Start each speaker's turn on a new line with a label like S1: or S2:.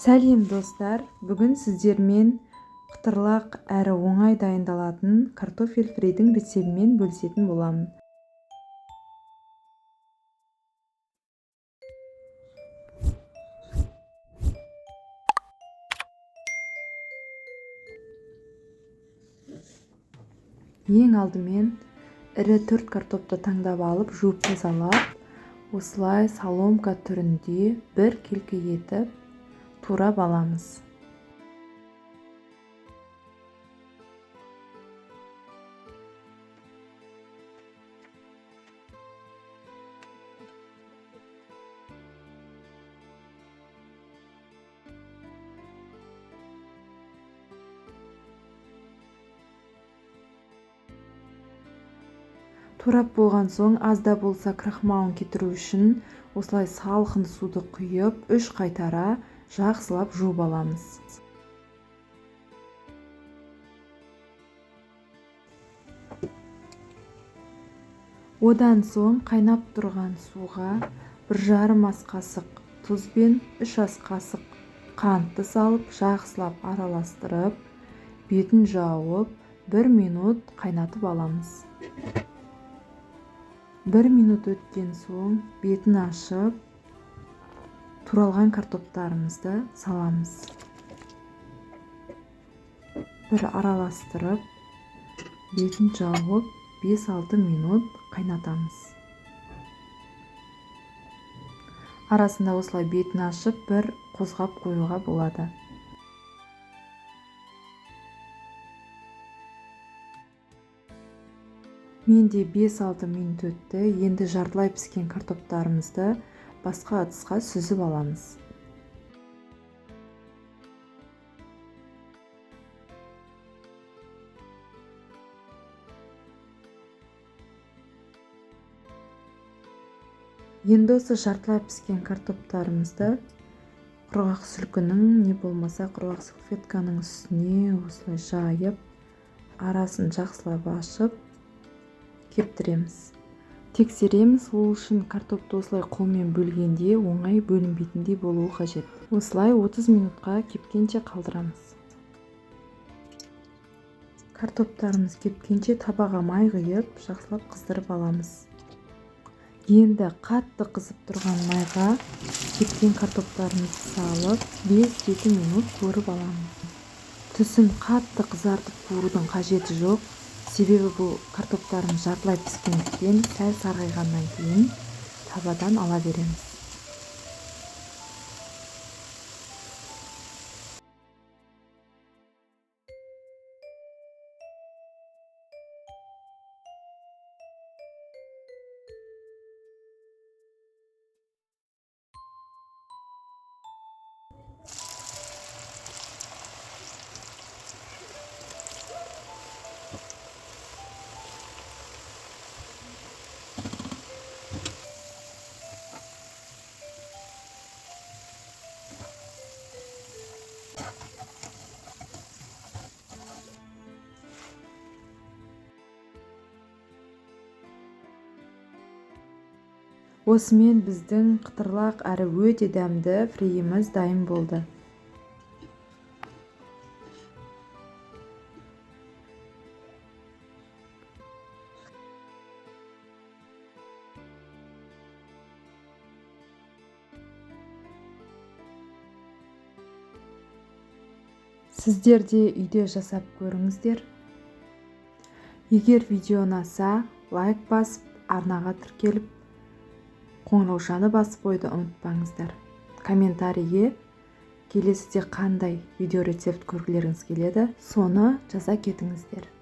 S1: Сәлем достар, бүгін сіздермен қытырлақ әрі оңай дайындалатын картофель фридің рецебімен бөлісетін боламын. Ең алдымен ірі 4 картопты таңдап алып, жуып тазалап, осылай соломка түрінде бір келкі етіп турап аламыз. Турап болған соң, аз да болса крахмалын кетіру үшін осылай салқын суды құйып, 3 қайтара жақсылап жуып аламыз. Одан соң қайнап тұрған суға 1,5 ас қасық тұз бен 3 ас қасық қантты салып, жақсылап араластырып, бетін жауып, 1 минут қайнатып аламыз. 1 минут өткен соң бетін ашып, туралған картоптарымызды саламыз. Бір араластырып, бетін жауып, 5-6 минут қайнатамыз. Арасында осылай бетін ашып, бір қозғап қоюға болады. Менде 5-6 минут өтті. Енді жартылай піскен картоптарымызды басқа ыдысқа сүзіп аламыз. Енді осы жартылай піскен картоптарымызды құрғақ сүлгінің не болмаса құрғақ салфетканың үстіне осылай жайып, арасын жақсылап ашып кептіреміз. Тексереміз, ол үшін картопты осылай қолмен бөлгенде оңай бөлінбейтіндей болуы қажет. Осылай 30 минутқа кепкенше қалдырамыз. Картоптарымыз кепкенше табаға май құйып, жақсылап қыздырып аламыз. Енді қатты қызып тұрған майға кепкен картоптарымызды салып, 5-7 минут көріп аламыз. Түсін қатты қызартып қуырудың қажеті жоқ. Себебі бұл картоптарымыз жартылай піскендіктен сәл сарғайғаннан кейін табадан ала береміз. Осымен біздің қытырлақ әрі өте дәмді фриіміз дайын болды. Сіздер де үйде жасап көріңіздер. Егер видео ұнаса, лайк басып, арнаға тіркеліп, қоңыраушаны басып қойды ұмытпаңыздар. Комментарийге келесіде қандай видео рецепт көргілеріңіз келеді, соны жаза кетіңіздер.